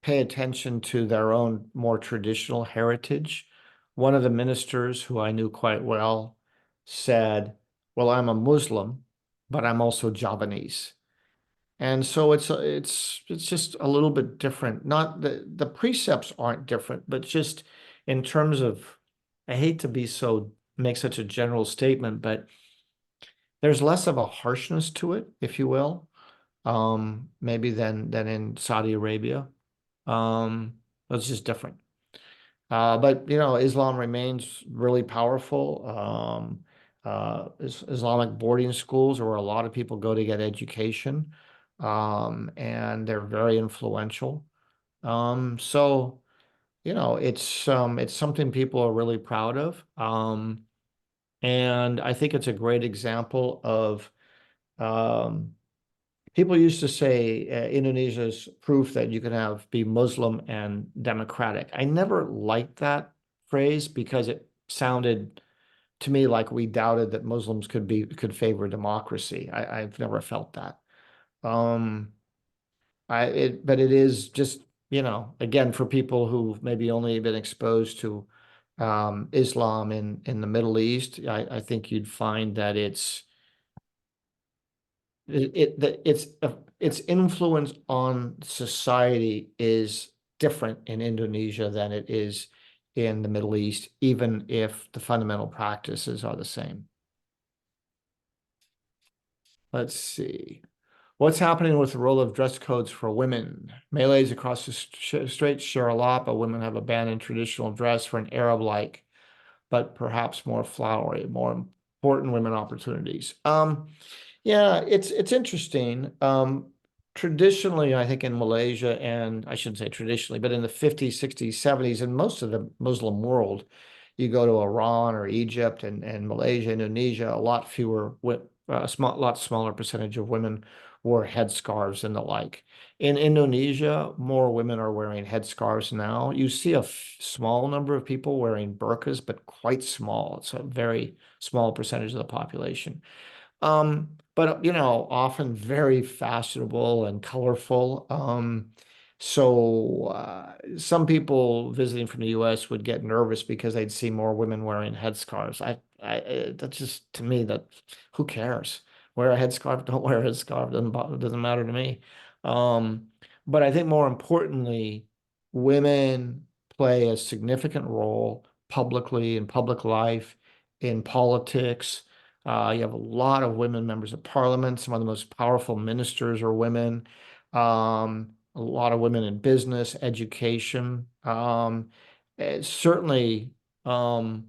pay attention to their own more traditional heritage. One of the ministers who I knew quite well said, "Well, I'm a Muslim, but I'm also Javanese." And so it's just a little bit different. Not the precepts aren't different, but just in terms of, I hate to be so make such a general statement, but there's less of a harshness to it, if you will, maybe than in Saudi Arabia. It's just different. But you know, Islam remains really powerful. Islamic boarding schools are where a lot of people go to get education, and they're very influential. So you know, it's something people are really proud of. And I think it's a great example of um, people used to say Indonesia's proof that you can be Muslim and democratic. I never liked that phrase because it sounded to me like we doubted that Muslims could favor democracy. I've never felt that. Um, but it is just, you know, again, for people who've maybe only been exposed to Islam in the Middle East, I think you'd find that its influence on society is different in Indonesia than it is in the Middle East, even if the fundamental practices are the same. Let's see. What's happening with the role of dress codes for women? Malays across the strait share a lot, but women have abandoned traditional dress for an Arab-like, but perhaps more flowery, more important women opportunities. Yeah, it's interesting. Traditionally, I think in Malaysia, and I shouldn't say traditionally, but in the 50s, 60s, 70s, and most of the Muslim world, you go to Iran or Egypt and Malaysia, Indonesia, a lot fewer, lot smaller percentage of women wore headscarves and the like. In Indonesia, more women are wearing headscarves now. You see a small number of people wearing burqas, but quite small. It's a very small percentage of the population. But you know, often very fashionable and colorful. Some people visiting from the US would get nervous because they'd see more women wearing headscarves. That's just to me that who cares? Wear a headscarf, don't wear a headscarf, doesn't matter to me. Um, but I think more importantly, women play a significant role publicly in public life, in politics. You have a lot of women members of parliament. Some of the most powerful ministers are women. A lot of women in business, education. Certainly, um,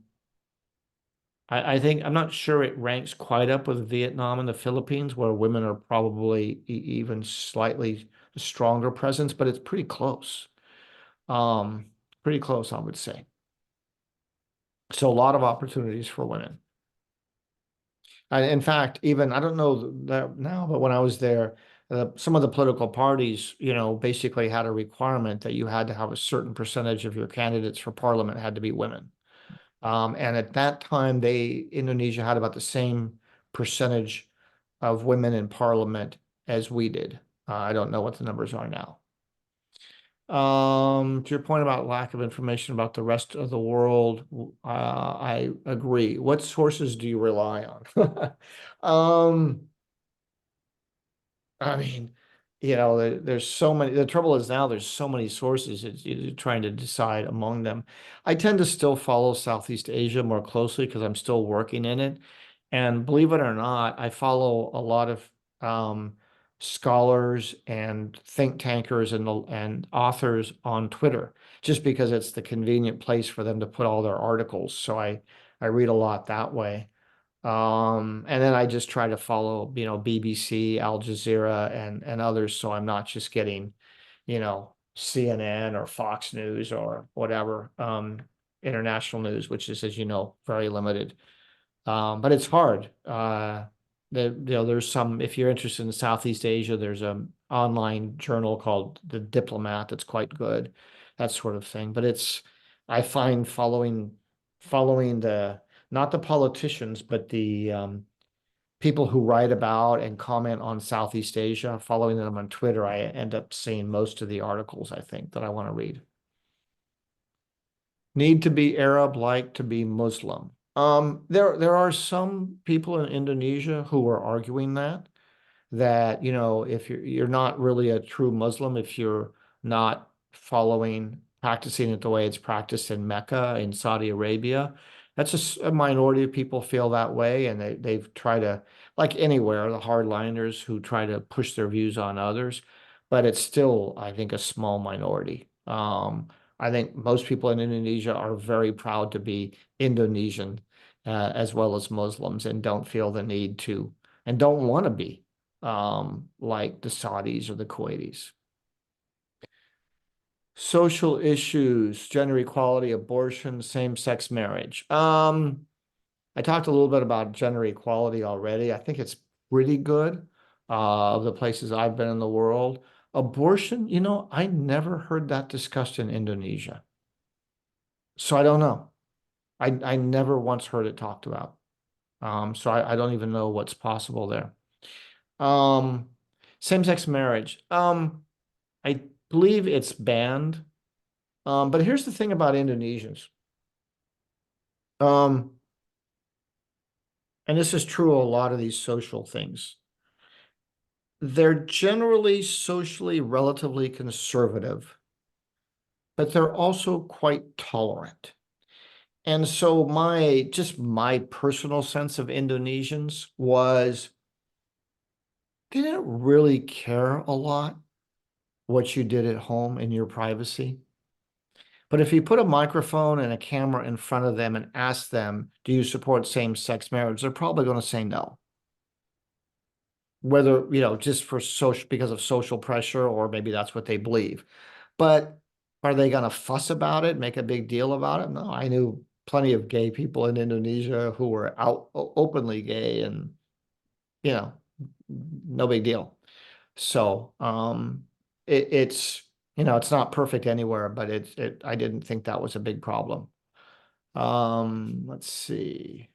I think I'm not sure it ranks quite up with Vietnam and the Philippines, where women are probably even slightly stronger presence, but it's pretty close. Um, Pretty close, I would say. So a lot of opportunities for women. In fact, even I don't know that now, but when I was there, some of the political parties, you know, basically had a requirement that you had to have a certain percentage of your candidates for parliament had to be women. And at that time, Indonesia had about the same percentage of women in parliament as we did. I don't know what the numbers are now. To your point about lack of information about the rest of the world, I agree. What sources do you rely on? Um, I mean, you know, there's so many. The trouble is now there's so many sources. You're trying to decide among them. I tend to still follow Southeast Asia more closely because I'm still working in it. And believe it or not, I follow a lot of scholars and think tankers and authors on Twitter, just because it's the convenient place for them to put all their articles. So I read a lot that way. And then I just try to follow, you know, BBC, Al Jazeera, and others, so I'm not just getting, you know, CNN or Fox News or whatever, international news, which is, as you know, very limited. But it's hard. You know, there's some, if you're interested in Southeast Asia, there's an online journal called The Diplomat that's quite good, that sort of thing. But I find following the, not the politicians, but people who write about and comment on Southeast Asia, following them on Twitter, I end up seeing most of the articles, I think, that I want to read. Need to be Arab, like to be Muslim. There are some people in Indonesia who are arguing that, if you're not really a true Muslim if you're not practicing it the way it's practiced in Mecca, in Saudi Arabia. That's a minority of people feel that way, and they've tried to, like anywhere, the hardliners who try to push their views on others, but it's still, I think, a small minority. I think most people in Indonesia are very proud to be Indonesian, as well as Muslims, and don't feel the need to, and don't want to be, like the Saudis or the Kuwaitis. Social issues, gender equality, abortion, same-sex marriage. I talked a little bit about gender equality already. I think it's pretty good, of the places I've been in the world. Abortion, I never heard that discussed in Indonesia. So I don't know. I never once heard it talked about. So I don't even know what's possible there. Um, Same-sex marriage. I believe it's banned. But here's the thing about Indonesians. Um, and this is true of a lot of these social things. They're generally socially relatively conservative, but they're also quite tolerant. And so my personal sense of Indonesians was they didn't really care a lot what you did at home in your privacy. But if you put a microphone and a camera in front of them and ask them, do you support same-sex marriage? They're probably going to say no. Whether, just for social, because of social pressure, or maybe that's what they believe. But are they going to fuss about it, make a big deal about it? No, I knew plenty of gay people in Indonesia who were out openly gay, and, no big deal. So, it's not perfect anywhere, but I didn't think that was a big problem. Let's see.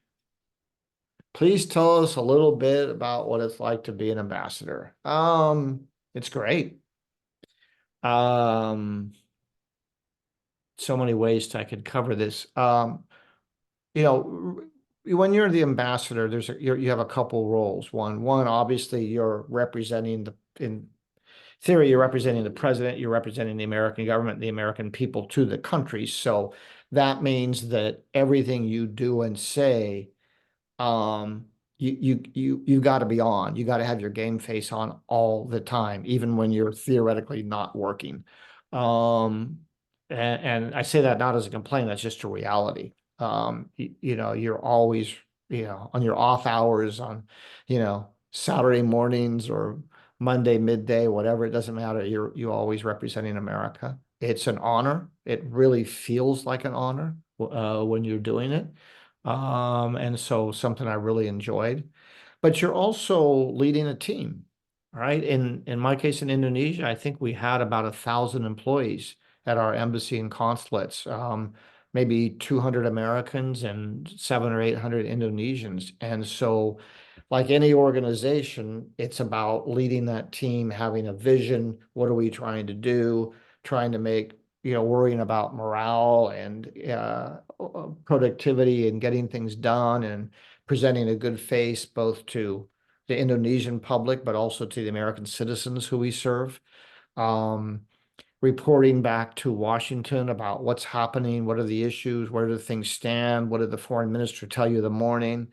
Please tell us a little bit about what it's like to be an ambassador. It's great. Um, so many ways I could cover this. You know, when you're the ambassador, you have a couple roles. One, obviously, you're representing in theory, you're representing the president, you're representing the American government, the American people to the country. So that means that everything you do and say, um, you got to be on. You got to have your game face on all the time, even when you're theoretically not working. Um, and I say that not as a complaint, that's just a reality. You're always, on your off hours, on, Saturday mornings or Monday midday, whatever, it doesn't matter. You always representing America. It's an honor. It really feels like an honor, when you're doing it. And so something I really enjoyed. But you're also leading a team, right? In my case, in Indonesia, I think we had about 1,000 employees at our embassy and consulates. Maybe 200 Americans and 700 or 800 Indonesians. And so, like any organization, it's about leading that team, having a vision. What are we trying to do? Trying to make, worrying about morale and, productivity and getting things done, and presenting a good face both to the Indonesian public, but also to the American citizens who we serve. Um, Reporting back to Washington about what's happening, what are the issues, where do things stand, what did the foreign minister tell you in the morning?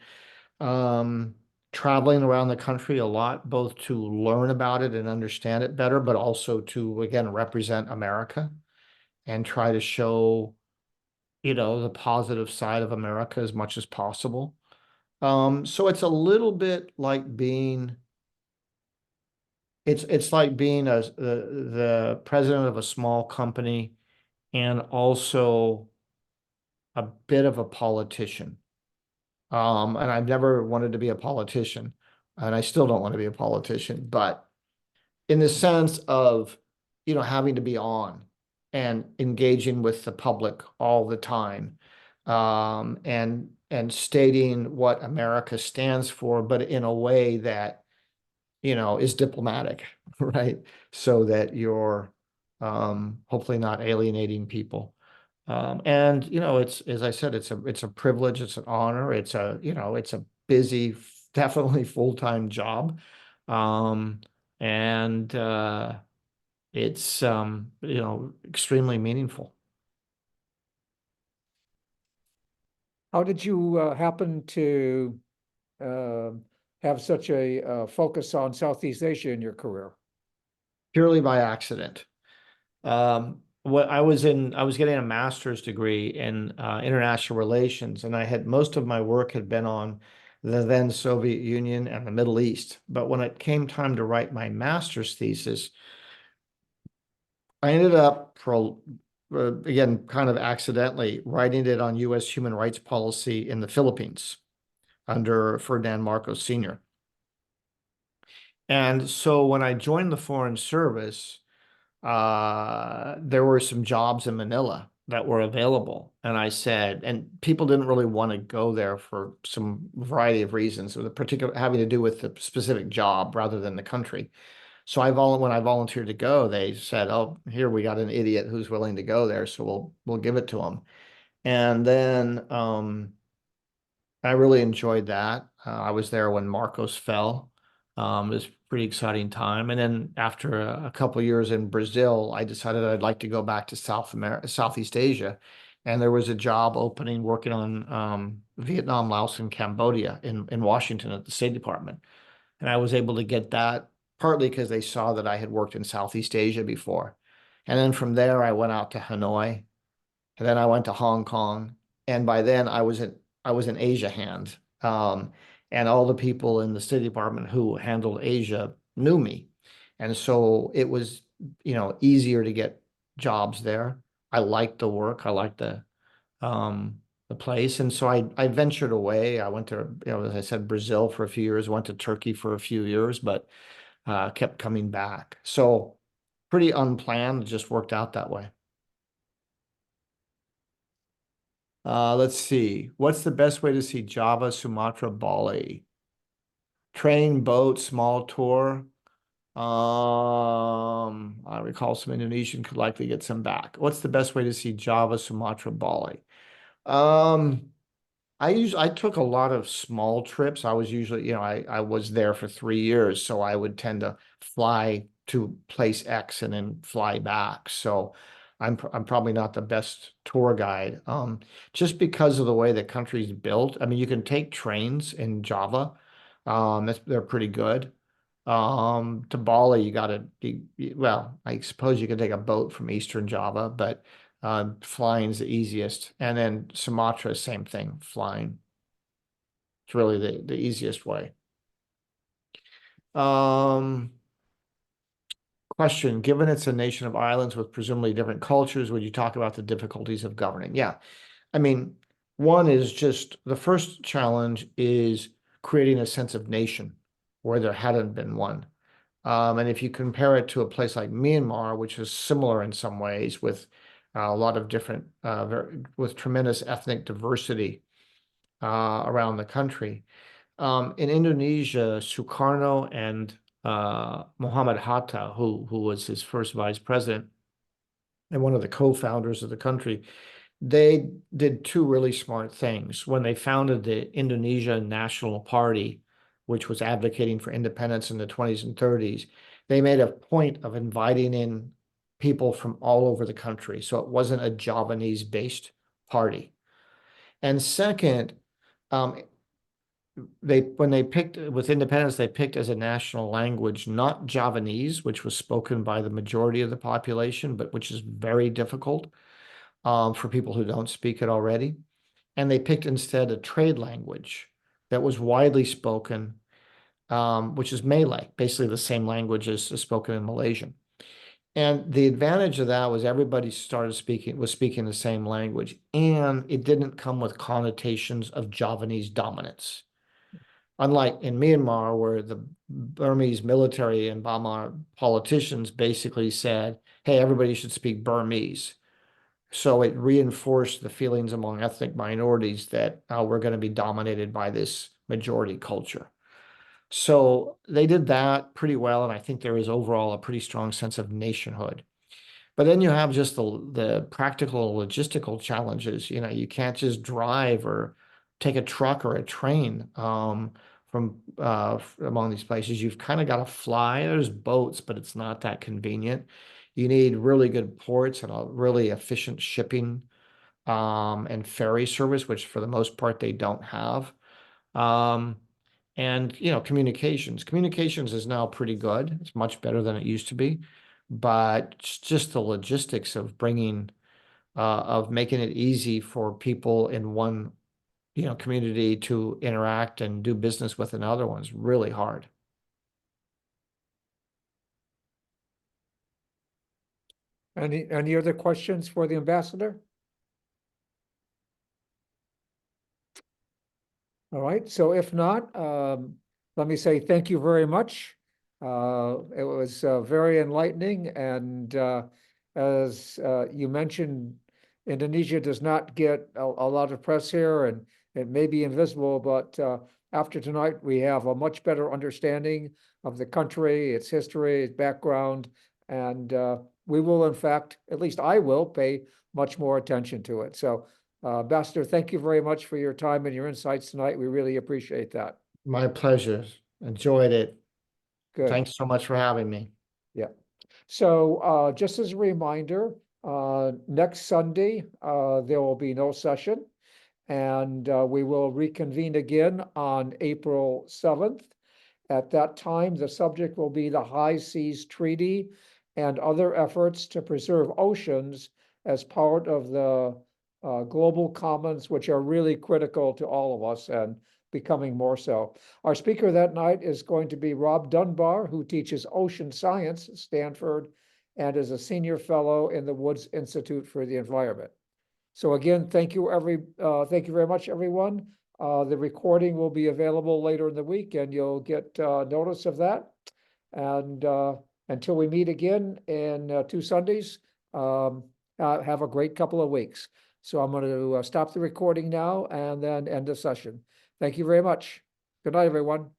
Um, Traveling around the country a lot, both to learn about it and understand it better, but also to, again, represent America and try to show, the positive side of America as much as possible. So it's a little bit like being, it's like being the president of a small company, and also a bit of a politician. And I've never wanted to be a politician, and I still don't want to be a politician, but in the sense of, having to be on and engaging with the public all the time. and stating what America stands for, but in a way that, is diplomatic, right? So that you're hopefully not alienating people. And it's, as I said, it's a privilege, it's an honor, it's a busy, definitely full-time job. Um, and it's extremely meaningful. How did you happen to uh, have such a focus on Southeast Asia in your career? Purely by accident. What I was getting a master's degree in international relations, and I had most of my work had been on the then Soviet Union and the Middle East. But when it came time to write my master's thesis, I ended up again, kind of accidentally writing it on U.S. human rights policy in the Philippines under Ferdinand Marcos Sr. And so when I joined the Foreign Service, there were some jobs in Manila that were available. And I said, and people didn't really want to go there for some variety of reasons, with a particular having to do with the specific job rather than the country. So when I volunteered to go, they said, "Oh, here we got an idiot who's willing to go there, so we'll give it to him." And then I really enjoyed that. I was there when Marcos fell. It was a pretty exciting time. And then after a couple of years in Brazil, I decided I'd like to go back to Southeast Asia. And there was a job opening working on Vietnam, Laos, and Cambodia in Washington at the State Department. And I was able to get that partly because they saw that I had worked in Southeast Asia before. And then from there, I went out to Hanoi, and then I went to Hong Kong, and by then I was an Asia hand. And all the people in the State Department who handled Asia knew me. And so it was, easier to get jobs there. I liked the work. I liked the place. And so I ventured away. I went to, as I said, Brazil for a few years, went to Turkey for a few years, but kept coming back. So pretty unplanned, it just worked out that way. Let's see. What's the best way to see Java, Sumatra, Bali? Train, boat, small tour. I recall some Indonesian could likely get some back. What's the best way to see Java, Sumatra, Bali? Um, I took a lot of small trips. I was usually, I was there for 3 years, so I would tend to fly to place X and then fly back. So I'm probably not the best tour guide. Just because of the way the country's built. I mean, you can take trains in Java. They're pretty good. To Bali, well, I suppose you can take a boat from Eastern Java, but flying's the easiest. And then Sumatra, same thing, flying. It's really the easiest way. Um, Question, given it's a nation of islands with presumably different cultures, would you talk about the difficulties of governing? Yeah. I mean, one is just the first challenge is creating a sense of nation where there hadn't been one. And if you compare it to a place like Myanmar, which is similar in some ways with a lot of different, with tremendous ethnic diversity around the country. In Indonesia, Sukarno and Muhammad Hatta, who was his first vice president and one of the co-founders of the country, they did two really smart things. When they founded the Indonesia National Party, which was advocating for independence in the 20s and 30s, they made a point of inviting in people from all over the country. So it wasn't a Javanese-based party. And second, um, when they picked with independence, they picked as a national language not Javanese, which was spoken by the majority of the population, but which is very difficult for people who don't speak it already. And they picked instead a trade language that was widely spoken, which is Malay, basically the same language as is spoken in Malaysian. And the advantage of that was everybody was speaking the same language, and it didn't come with connotations of Javanese dominance. Unlike in Myanmar, where the Burmese military and Burma politicians basically said, hey, everybody should speak Burmese. So it reinforced the feelings among ethnic minorities that we're going to be dominated by this majority culture. So they did that pretty well, and I think there is overall a pretty strong sense of nationhood. But then you have just the practical logistical challenges. You know, you can't just drive or take a truck or a train from among these places. You've kind of got to fly. There's boats, but it's not that convenient. You need really good ports and a really efficient shipping and ferry service, which for the most part they don't have. Um, and you know, communications is now pretty good. It's much better than it used to be, but it's just the logistics of bringing of making it easy for people in one, you know, community to interact and do business with another one's really hard. Any other questions for the ambassador? All right, so if not, let me say thank you very much. It was very enlightening, and as you mentioned, Indonesia does not get a lot of press here, and it may be invisible, but after tonight, we have a much better understanding of the country, its history, its background, and we will, in fact, at least I will, pay much more attention to it. So Ambassador, thank you very much for your time and your insights tonight. We really appreciate that. My pleasure. Enjoyed it. Good. Thanks so much for having me. Yeah. So just as a reminder, next Sunday, there will be no session, and we will reconvene again on April 7th. At that time, the subject will be the High Seas Treaty and other efforts to preserve oceans as part of the global commons, which are really critical to all of us and becoming more so. Our speaker that night is going to be Rob Dunbar, who teaches ocean science at Stanford and is a senior fellow in the Woods Institute for the Environment. So again, thank you very much, everyone. The recording will be available later in the week, and you'll get notice of that. And until we meet again in 2 Sundays, have a great couple of weeks. So I'm going to stop the recording now and then end the session. Thank you very much. Good night, everyone.